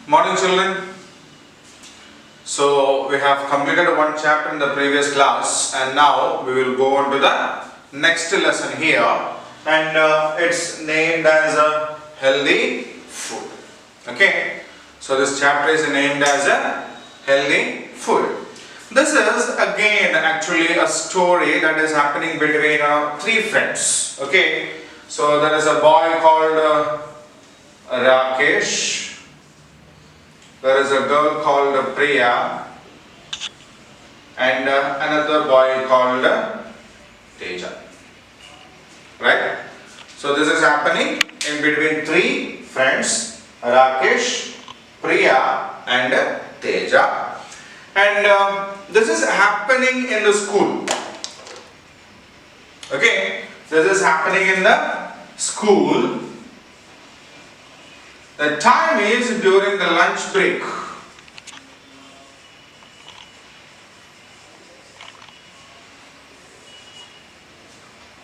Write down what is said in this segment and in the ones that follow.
Morning children. So we have completed one chapter in the previous class and now we will go on to the next lesson here, and it's named as a healthy food. Okay, so this chapter is named as a healthy food. This is again actually a story that is happening between three friends. Okay, so there is a boy called Rakesh. There is a girl called Priya and another boy called Teja. Right? So this is happening in between three friends, Rakesh, Priya and Teja. And this is happening in the school. Okay? This is happening in the school. The time is during the lunch break.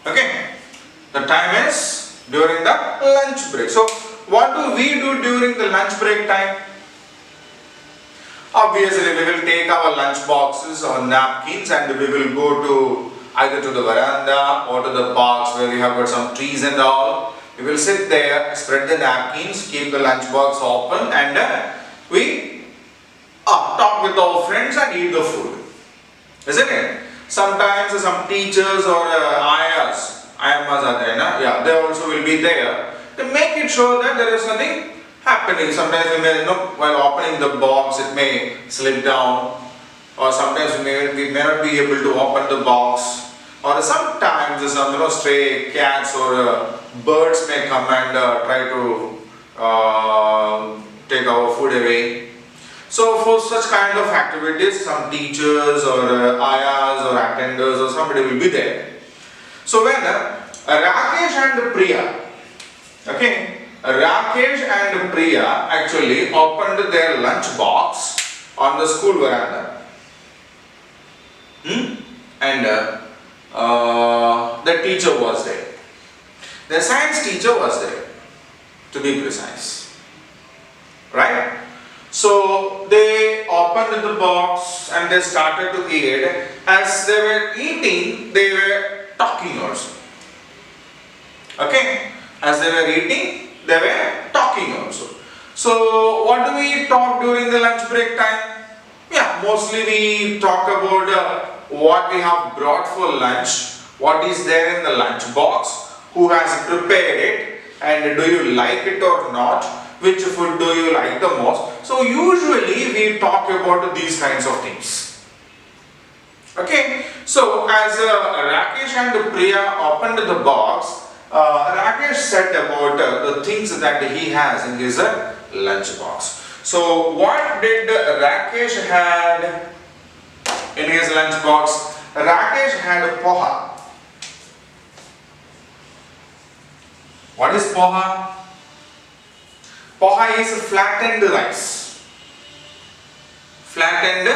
Okay, the time is during the lunch break. So, what do we do during the lunch break time? Obviously, we will take our lunch boxes or napkins and we will go to either to the veranda or to the parks where we have got some trees and all. We will sit there, spread the napkins, keep the lunch box open, and we talk with our friends and eat the food. Isn't it? Sometimes some teachers or ayahs are there, yeah, they also will be there to make it sure that there is nothing happening. Sometimes we may, while opening the box, it may slip down, or sometimes we may not be able to open the box. Or sometimes some stray cats or birds may come and try to take our food away. So for such kind of activities, some teachers or ayahs or attenders or somebody will be there. So when Rakesh and Priya, Rakesh and Priya actually opened their lunch box on the school veranda. And the teacher was there. The science teacher was there, to be precise. Right? So they opened the box and they started to eat. As they were eating, they were talking also. Okay? As they were eating, they were talking also. So what do we talk during the lunch break time? Yeah, mostly we talk about what we have brought for lunch, what is there in the lunch box, who has prepared it, and do you like it or not, which food do you like the most. So usually we talk about these kinds of things. Okay, so as Rakesh and Priya opened the box, Rakesh said about the things that he has in his lunch box. So what did Rakesh had in his lunch box? Rakesh had poha. What is poha? Poha is flattened rice. Flattened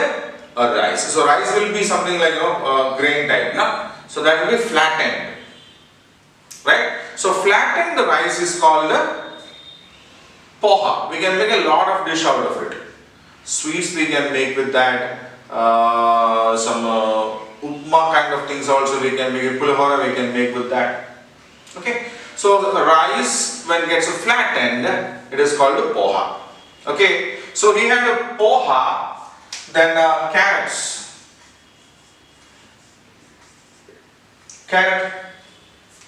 rice. So rice will be something like grain type, no? So that will be flattened. Right? So flattened rice is called poha. We can make a lot of dish out of it. Sweets we can make with that. Some upma kind of things also we can make. Pulihora we can make with that. Okay. So the rice when it gets flattened, it is called poha. Okay. So he had a poha, then carrots. Carrot,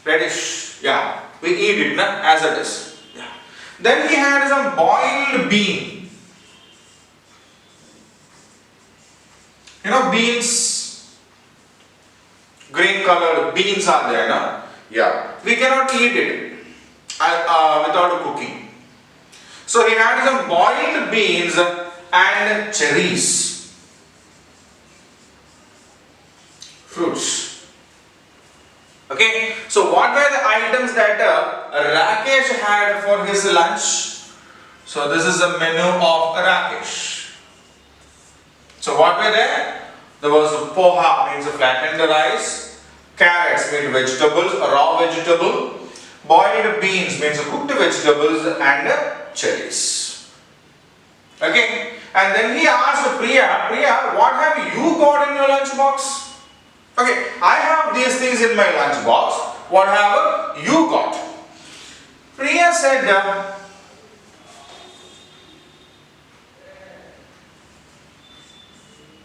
radish. Yeah. We eat it as it is. Yeah. Then he had some boiled bean. Beans, green colored beans are there, no? Yeah. We cannot eat it without cooking. So he had some boiled beans and cherries. Fruits. Okay. So what were the items that Rakesh had for his lunch? So this is the menu of Rakesh. So what were there? There was poha, means flattened rice, carrots means vegetables, raw vegetable, boiled beans means cooked vegetables, and cherries. Okay, and then he asked Priya, what have you got in your lunch box? Okay, I have these things in my lunch box. What have you got? Priya said,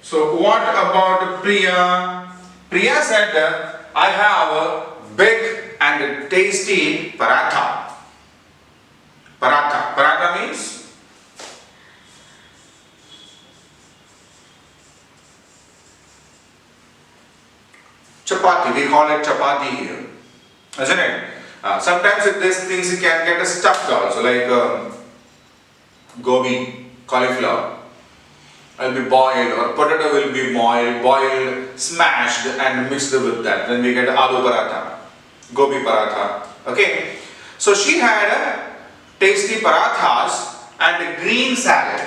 so what about Priya? Priya said, I have a big and tasty paratha. Paratha means chapati. We call it chapati here, isn't it? Sometimes these things you can get stuffed also, like gobi, cauliflower will be boiled, or potato will be boiled, smashed and mixed with that. Then we get aloo paratha, gobi paratha. Okay, so she had tasty parathas and green salad.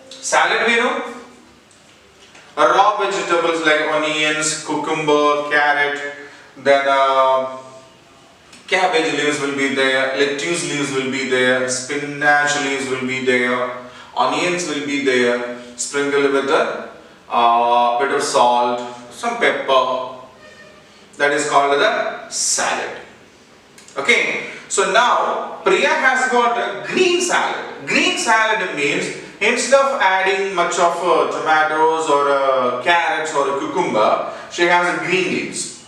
Salad, we know, raw vegetables like onions, cucumber, carrot, then cabbage leaves will be there, lettuce leaves will be there, spinach leaves will be there, onions will be there, sprinkled with a bit of salt, some pepper. That is called the salad. Okay, so now Priya has got a green salad. Green salad means instead of adding much of tomatoes or carrots or cucumber, she has green leaves.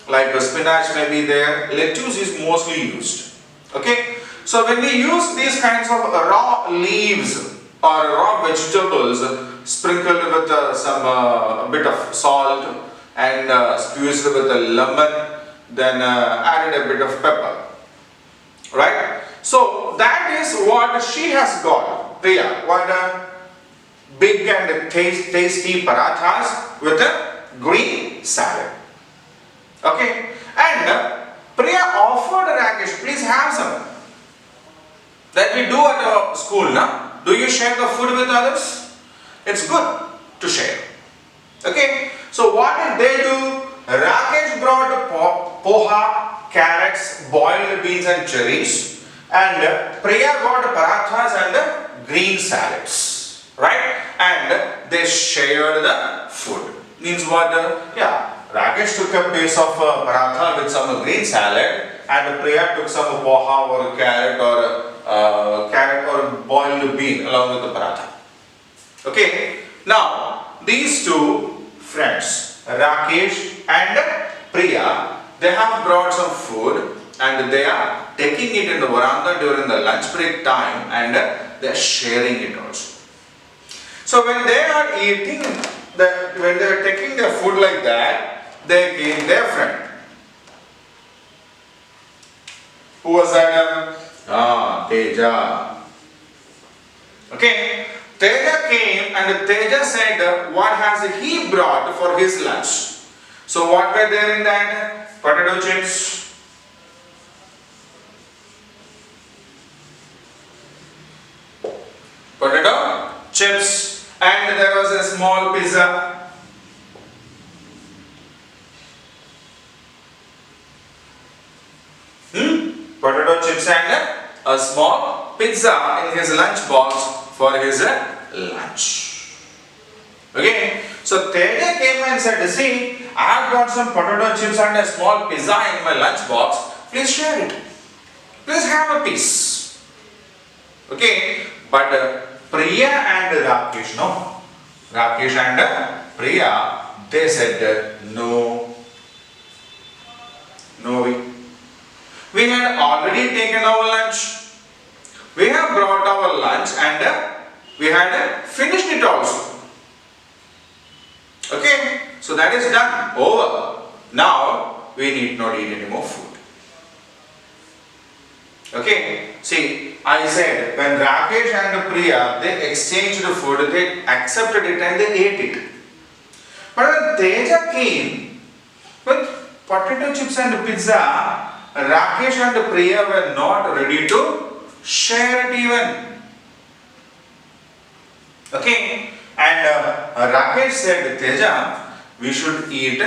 Like spinach may be there, lettuce is mostly used. Okay, so when we use these kinds of raw leaves or raw vegetables sprinkled with some bit of salt and squeezed with a lemon, then added a bit of pepper, right? So that is what she has got, Priya. What big and tasty parathas with a green salad. Okay, and Priya offered Rakesh, please have some. That we do at our school, na? Do you share the food with others? It's good to share. Okay, so what did they do? Rakesh brought poha, carrots, boiled beans and cherries, and Priya got parathas and green salads, right? And they shared the food. Means what? Rakesh took a piece of paratha with some green salad, and Priya took some poha or carrot or boiled bean along with the paratha. Okay, now these two friends, Rakesh and Priya, they have brought some food and they are taking it in the veranda during the lunch break time, and they are sharing it also. So when they are eating, when they are taking their food like that, they came their friend. Who was that? Teja. Okay, Teja came and Teja said what has he brought for his lunch. So what were there in that? Potato chips, and there was a small pizza. Potato chips and a small pizza in his lunch box for his lunch. Okay, so Teja came and said, see, I have got some potato chips and a small pizza in my lunch box. Please share it. Please have a piece. Okay, but Priya and Rakesh, no. Rakesh and Priya, they said, no. No. We had already taken our lunch. We have brought our lunch and we had finished it also. Okay, so that is done, over. Now we need not eat any more food. Okay, see, I said when Rakesh and Priya, they exchanged the food, they accepted it and they ate it. But when Teja came with potato chips and pizza, Rakesh and Priya were not ready to share it even. Okay, and Rakesh said, Teja, we should eat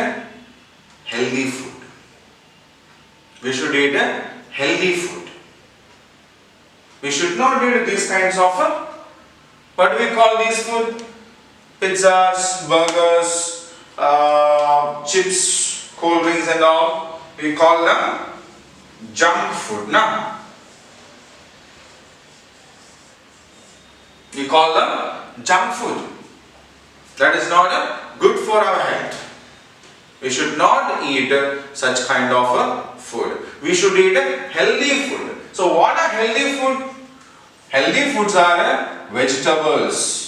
healthy food. We should eat a healthy food. We should not eat these kinds of what do we call these food? Pizzas, burgers, chips, cold drinks and all. We call them junk food. Now, we call them junk food. That is not good for our health. We should not eat such kind of food. We should eat healthy food. So what are healthy food? Healthy foods are vegetables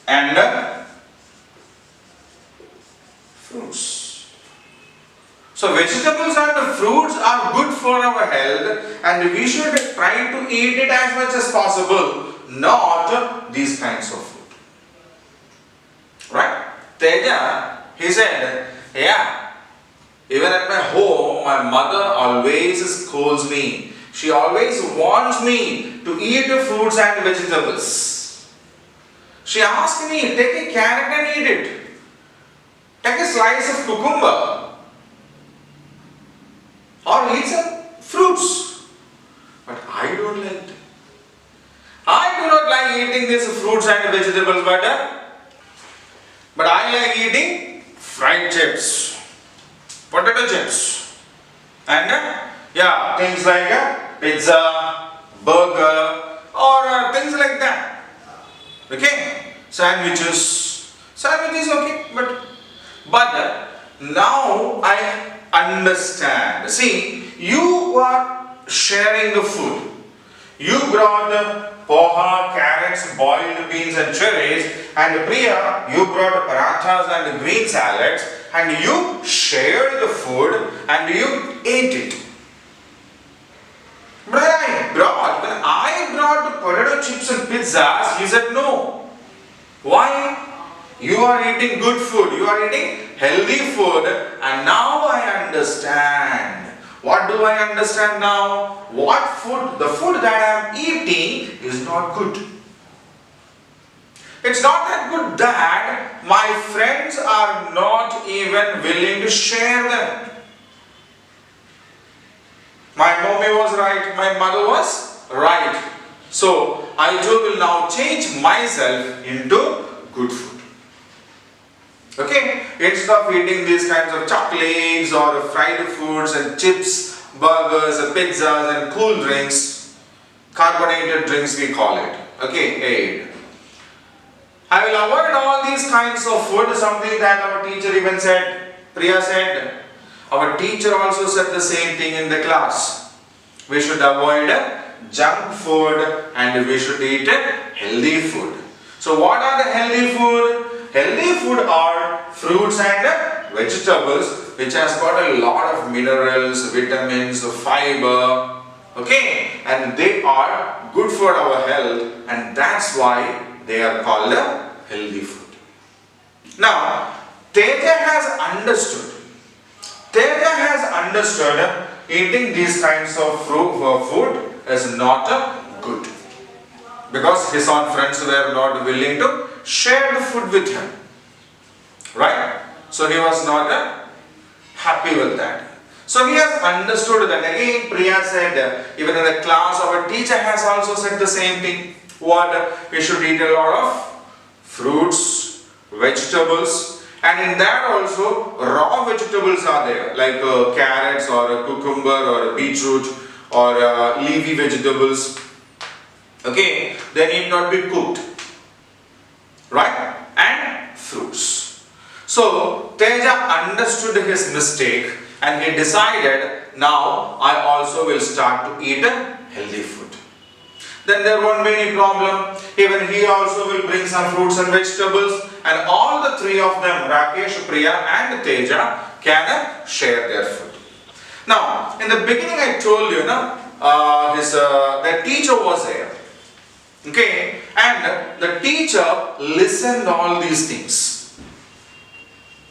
and fruits. So vegetables and fruits are good for our health and we should try to eat it as much as possible, not these kinds of food. Right? Teja, he said, yeah, even at my home, my mother always scolds me. She always wants me to eat fruits and vegetables. She asked me, take a carrot and eat it. Take a slice of cucumber. Or eat some fruits. But I don't like it. I do not like eating these fruits and vegetables, but I like eating fried chips, potato chips, and yeah, things like pizza, burger, or things like that. Okay, sandwiches. Sandwiches, okay, but now I understand. See, you are sharing the food. You brought poha, carrots, boiled beans and cherries, and Priya, you brought parathas and green salads, and you shared the food and you ate it. But when I brought potato chips and pizzas, you said no. Why? You are eating good food, you are eating healthy food, and now I understand. What do I understand now? What food, the food that I am eating is not good. It's not that good that my friends are not even willing to share them. My mommy was right, my mother was right. So I too will now change myself into good food. Okay, instead of eating these kinds of chocolates or fried foods and chips, burgers, pizzas and cool drinks, carbonated drinks we call it. Okay, aid. I will avoid all these kinds of food, something that our teacher even said, Priya said. Our teacher also said the same thing in the class. We should avoid junk food and we should eat healthy food. So what are the healthy food? Healthy food are fruits and vegetables which has got a lot of minerals, vitamins, fiber, okay, and they are good for our health and that's why they are called healthy food. Now, Teja has understood eating these kinds of food is not good because his own friends were not willing to share the food with him, right? So he was not happy with that. So he has understood that. Again Priya said, even in the class our teacher has also said the same thing. What? We should eat a lot of fruits, vegetables, and in that also raw vegetables are there like carrots or cucumber or beetroot or leafy vegetables. Okay, they need not be cooked, right? And fruits. So Teja understood his mistake and he decided, now I also will start to eat healthy food. Then there won't be any problem. Even he also will bring some fruits and vegetables and all the three of them, Rakesh, Priya and Teja, can share their food. Now, in the beginning I told you, the teacher was there. Okay, and the teacher listened all these things.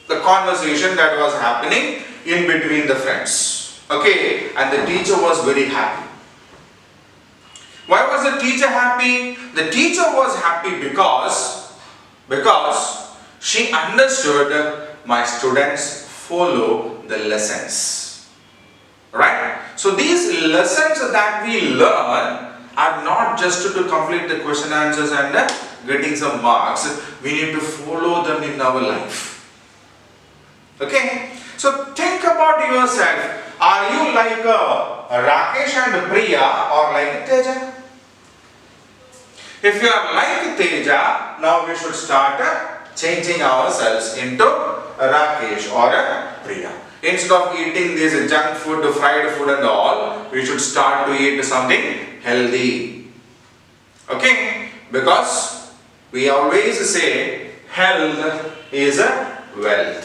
The conversation that was happening in between the friends. Okay, and the teacher was very happy. Why was the teacher happy? The teacher was happy because she understood my students follow the lessons. Right? So these lessons that we learn are not just to complete the question answers and getting some marks. We need to follow them in our life. Okay? So think about yourself. Are you like Rakesh and Priya or like Teja? If you are like Teja, now we should start changing ourselves into Rakesh or Priya. Instead of eating this junk food, fried food and all, we should start to eat something healthy. Okay? Because we always say health is a wealth.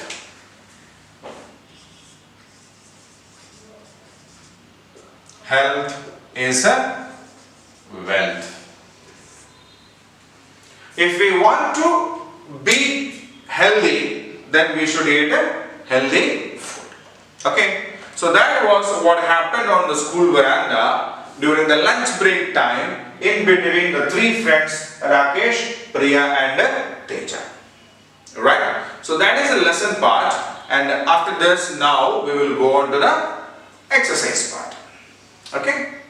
Health is a wealth. If we want to be healthy, then we should eat healthy food. Okay, so that was what happened on the school veranda during the lunch break time in between the three friends Rakesh, Priya and Teja. Right, so that is the lesson part, and after this now we will go on to the exercise part. Okay.